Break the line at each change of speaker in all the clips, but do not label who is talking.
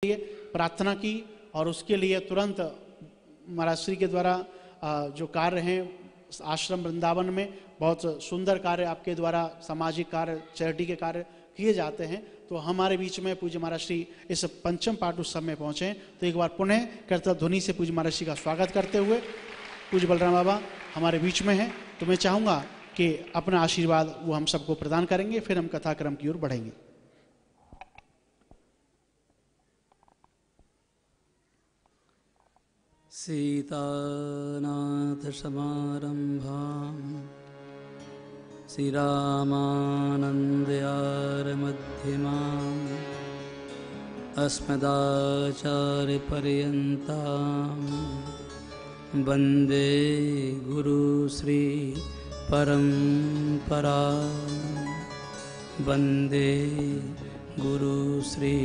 लिए प्रार्थना की और उसके लिए तुरंत महाराज श्री के द्वारा जो कार्य हैं आश्रम वृंदावन में बहुत सुंदर कार्य आपके द्वारा सामाजिक कार्य चैरिटी के कार्य किए जाते हैं। तो हमारे बीच में पूज्य महाराज श्री इस पंचम पाठ उत्सव में पहुँचे हैं, तो एक बार पुनः कर्तव्य ध्वनि से पूज्य महाराज श्री का स्वागत करते हुए पूज्य बलराम बाबा हमारे बीच में हैं, तो मैं चाहूँगा कि अपना आशीर्वाद वो हम सबको प्रदान करेंगे, फिर हम कथाक्रम की ओर बढ़ेंगे।
सीतानाथ समारंभां श्रीरामानंदयार मध्यमाम् अस्मदाचार्यपर्यन्तां वन्दे गुरुश्री परम्परां वन्दे गुरुश्री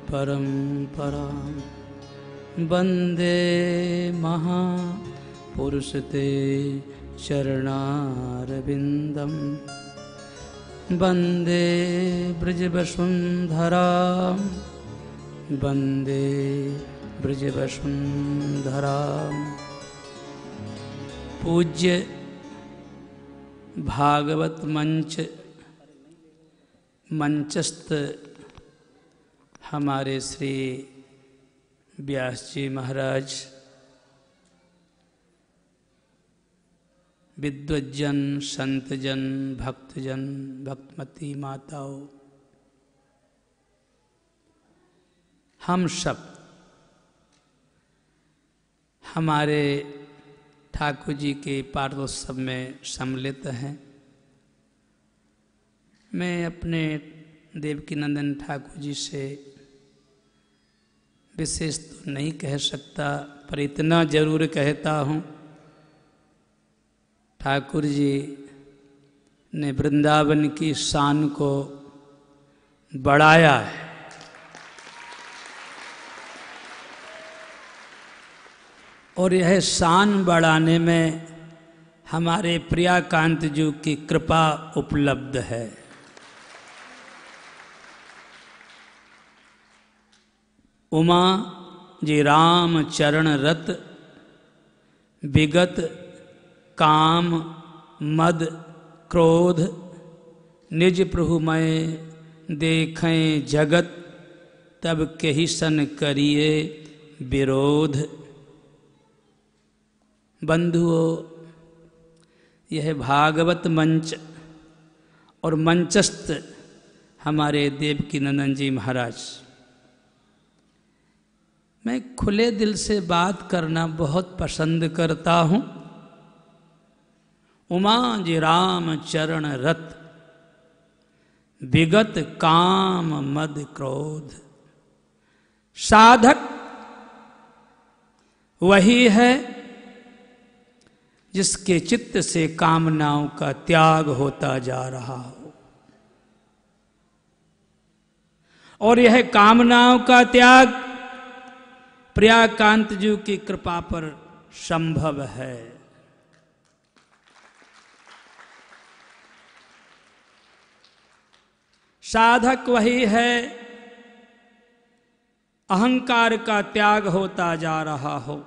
परम्परां वन्दे महापुरुषते चरणारविन्दं वन्दे ब्रजवसुन्धरां वन्दे ब्रजवसुन्धरां। पूज्य भागवत मंचस्थ हमारे श्री व्यास जी महाराज, विद्वज्जन, संतजन, भक्तजन, भक्तमती माताओं, हम सब हमारे ठाकुर जी के पाठोत्सव में सम्मिलित हैं। मैं अपने देवकीनंदन ठाकुर जी से विशेष तो नहीं कह सकता, पर इतना जरूर कहता हूँ, ठाकुर जी ने वृंदावन की शान को बढ़ाया है। और यह शान बढ़ाने में हमारे प्रियाकांत जी की कृपा उपलब्ध है। उमा जी राम चरण रत विगत काम मद क्रोध निज प्रभुमय देखें जगत तब कहि सन करिए विरोध। बंधुओं, यह भागवत मंच और मंचस्थ हमारे देवकीनंदन जी महाराज, मैं खुले दिल से बात करना बहुत पसंद करता हूँ। उमा जी राम चरण रत विगत काम मद क्रोध। साधक वही है जिसके चित्त से कामनाओं का त्याग होता जा रहा हो, और यह कामनाओं का त्याग प्रियाकांत जी की कृपा पर संभव है। साधक वही है, अहंकार का त्याग होता जा रहा हो,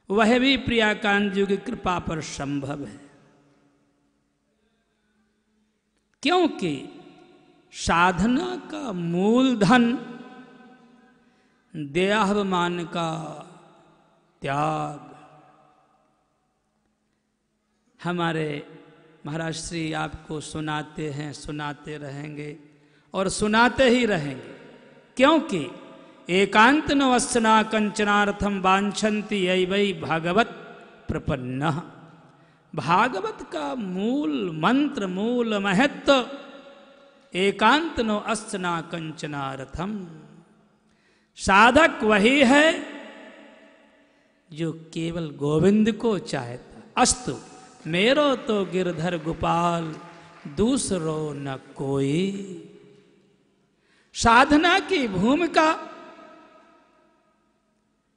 वह भी प्रियाकांत जी की कृपा पर संभव है। क्योंकि साधना का मूलधन देहाभिमान का त्याग। हमारे महाराज श्री आपको सुनाते हैं, सुनाते रहेंगे और सुनाते ही रहेंगे, क्योंकि एकांत न वसना कंचनार्थम वांछन्ति वै भागवत प्रपन्न। भागवत का मूल मंत्र, मूल महत्व एकांत न अस्ना कंचनार्थम। साधक वही है जो केवल गोविंद को चाहता। अस्तु मेरो तो गिरधर गोपाल दूसरो न कोई। साधना की भूमिका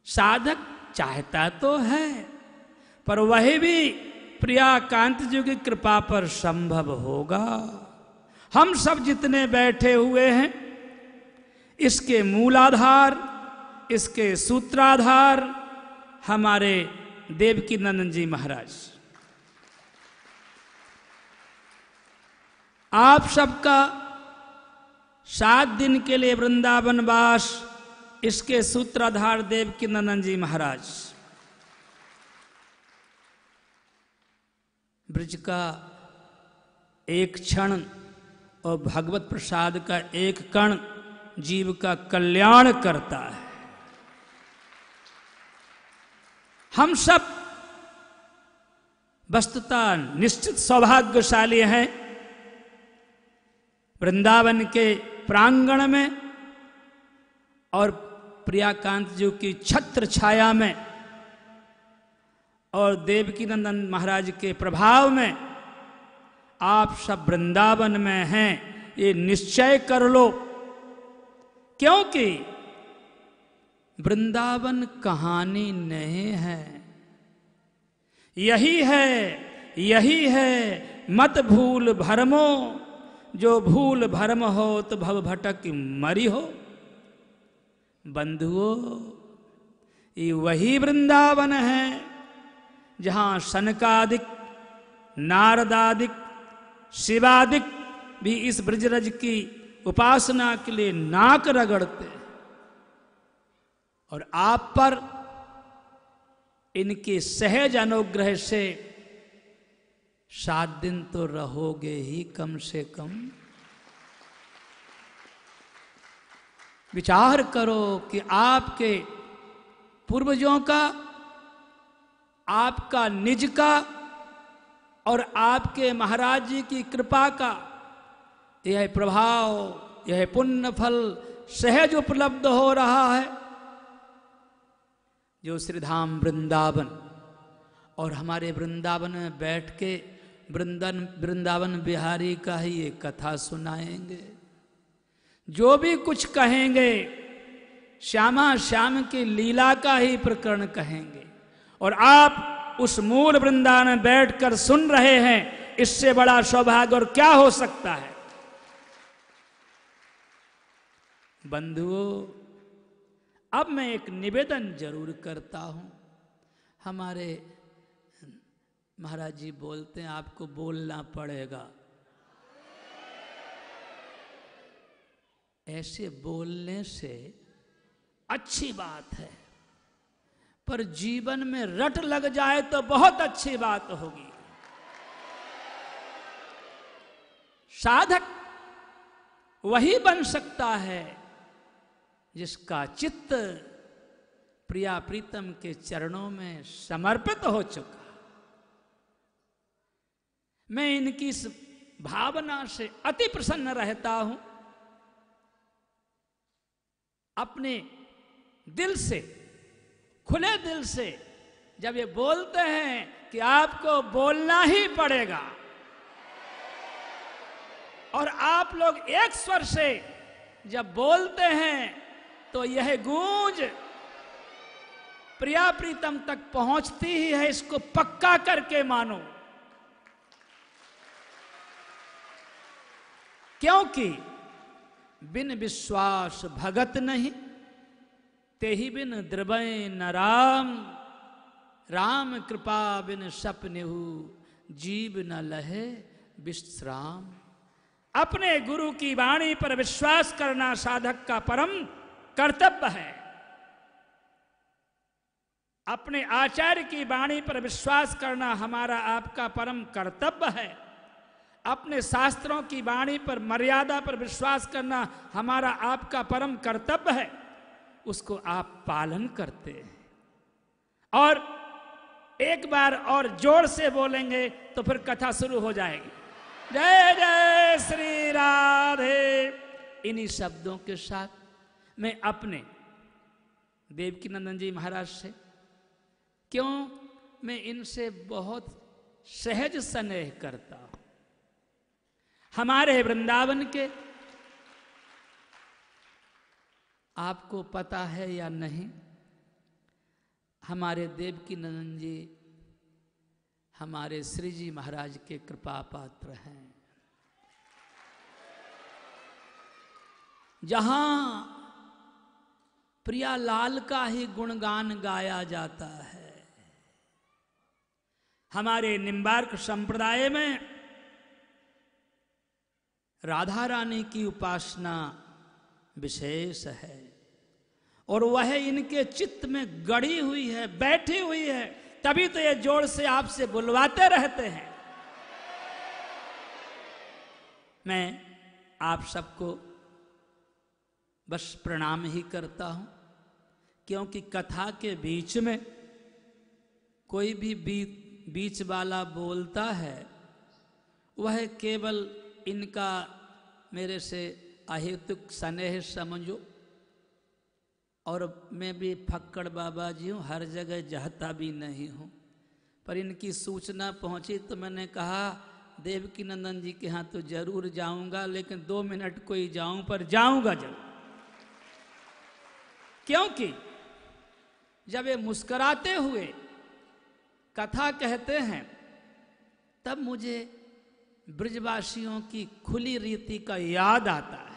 साधक चाहता तो है, पर वह भी प्रियाकांत जी की कृपा पर संभव होगा। हम सब जितने बैठे हुए हैं, इसके मूलाधार, इसके सूत्राधार हमारे देवकीनंदन जी महाराज। आप सबका 7 दिन के लिए वृंदावन वास, इसके सूत्राधार देवकीनंदन जी महाराज। ब्रज का एक क्षण और भगवत प्रसाद का एक कण जीव का कल्याण करता है। हम सब वस्तुतः निश्चित सौभाग्यशाली हैं, वृंदावन के प्रांगण में और प्रियाकांत जी की छत्र छाया में और देवकीनंदन महाराज के प्रभाव में आप सब वृंदावन में हैं, ये निश्चय कर लो। क्योंकि वृंदावन कहानी नहीं है, यही है मत भूल भरमो, जो भूल भरम हो तो भव भटक मरी हो। बंधुओं, ये वही वृंदावन है जहां सनकादिक, नारदादिक, शिवादिक भी इस ब्रजरज की उपासना के लिए नाक रगड़ते, और आप पर इनके सहज अनुग्रह से 7 दिन तो रहोगे ही कम से कम। विचार करो कि आपके पूर्वजों का, आपका निज का और आपके महाराज जी की कृपा का यह प्रभाव, यह पुण्य फल सहज उपलब्ध हो रहा है, जो श्रीधाम वृंदावन और हमारे वृंदावन में बैठ के वृंदावन बिहारी का ही ये कथा सुनाएंगे। जो भी कुछ कहेंगे श्यामा श्याम की लीला का ही प्रकरण कहेंगे, और आप उस मूल वृंदावन में बैठकर सुन रहे हैं, इससे बड़ा सौभाग्य और क्या हो सकता है। बंधुओं, अब मैं एक निवेदन जरूर करता हूं। हमारे महाराज जी बोलते हैं आपको बोलना पड़ेगा। ऐसे बोलने से अच्छी बात है, पर जीवन में रट लग जाए तो बहुत अच्छी बात होगी। साधक वही बन सकता है जिसका चित्त प्रिया प्रीतम के चरणों में समर्पित हो चुका। मैं इनकी इस भावना से अति प्रसन्न रहता हूं। अपने दिल से, खुले दिल से जब ये बोलते हैं कि आपको बोलना ही पड़ेगा, और आप लोग एक स्वर से जब बोलते हैं तो यह गूंज प्रिया प्रीतम तक पहुंचती ही है, इसको पक्का करके मानो। क्योंकि बिन विश्वास भगत नहीं, तेहि बिन द्रवै न राम, राम कृपा बिन सपनेहु, जीव न लहे विश्राम। अपने गुरु की वाणी पर विश्वास करना साधक का परम कर्तव्य है। अपने आचार्य की वाणी पर विश्वास करना हमारा आपका परम कर्तव्य है। अपने शास्त्रों की वाणी पर, मर्यादा पर विश्वास करना हमारा आपका परम कर्तव्य है। उसको आप पालन करते हैं। और एक बार और जोर से बोलेंगे तो फिर कथा शुरू हो जाएगी। जय जय श्री राधे। इन्हीं शब्दों के साथ मैं अपने देवकीनंदन जी महाराज से, क्यों मैं इनसे बहुत सहज स्नेह करता हूं। हमारे वृंदावन के, आपको पता है या नहीं, हमारे देवकीनंदन जी हमारे श्री जी महाराज के कृपा पात्र हैं। जहां प्रियालाल का ही गुणगान गाया जाता है। हमारे निम्बार्क संप्रदाय में राधा रानी की उपासना विशेष है और वह इनके चित्त में गड़ी हुई है, बैठी हुई है, तभी तो ये जोर से आपसे बुलवाते रहते हैं। मैं आप सबको बस प्रणाम ही करता हूं, क्योंकि कथा के बीच में कोई भी बीच वाला बोलता है वह केवल इनका मेरे से अहेतुक स्नेह समझो। और मैं भी फक्कड़ बाबा जी हूँ, हर जगह जाता भी नहीं हूँ, पर इनकी सूचना पहुँची तो मैंने कहा देवकी नंदन जी के यहाँ तो जरूर जाऊंगा, लेकिन 2 मिनट को ही जाऊं, पर जाऊंगा जरूर। क्योंकि जब ये मुस्कुराते हुए कथा कहते हैं तब मुझे ब्रजवासियों की खुली रीति का याद आता है।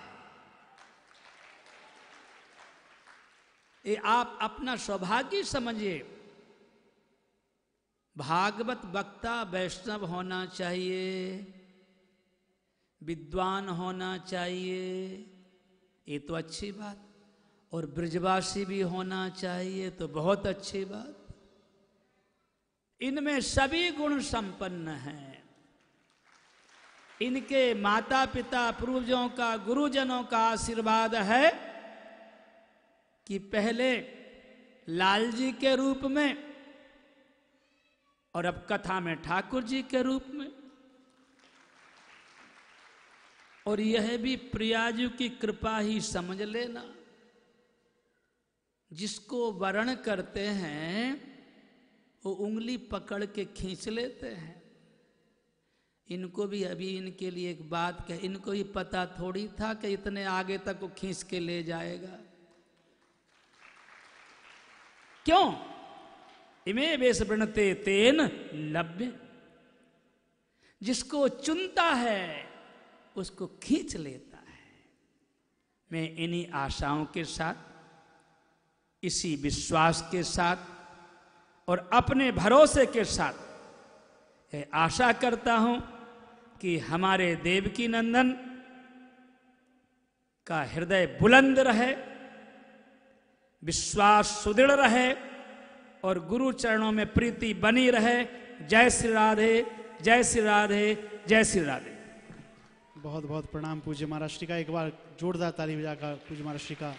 ये आप अपना सौभाग्य समझिए, भागवत वक्ता वैष्णव होना चाहिए, विद्वान होना चाहिए, ये तो अच्छी बात, और ब्रजवासी भी होना चाहिए तो बहुत अच्छी बात। इनमें सभी गुण संपन्न हैं। इनके माता पिता पूर्वजों का, गुरुजनों का आशीर्वाद है कि पहले लाल जी के रूप में और अब कथा में ठाकुर जी के रूप में, और यह भी प्रियाजू की कृपा ही समझ लेना। जिसको वर्ण करते हैं वो उंगली पकड़ के खींच लेते हैं। इनको भी अभी इनके लिए एक बात कह, इनको भी पता थोड़ी था कि इतने आगे तक वो खींच के ले जाएगा। क्यों? इमे वेश वृणते तेन लभ्य, जिसको चुनता है उसको खींच लेता है। मैं इन्हीं आशाओं के साथ, इसी विश्वास के साथ और अपने भरोसे के साथ ये आशा करता हूं कि हमारे देवकी नंदन का हृदय बुलंद रहे, विश्वास सुदृढ़ रहे और गुरु चरणों में प्रीति बनी रहे। जय श्री राधे, जय श्री राधे, जय श्री राधे।
बहुत बहुत प्रणाम पूज्य महाराज श्री का। एक बार जोरदार ताली बजाकर पूज्य महाराज श्री का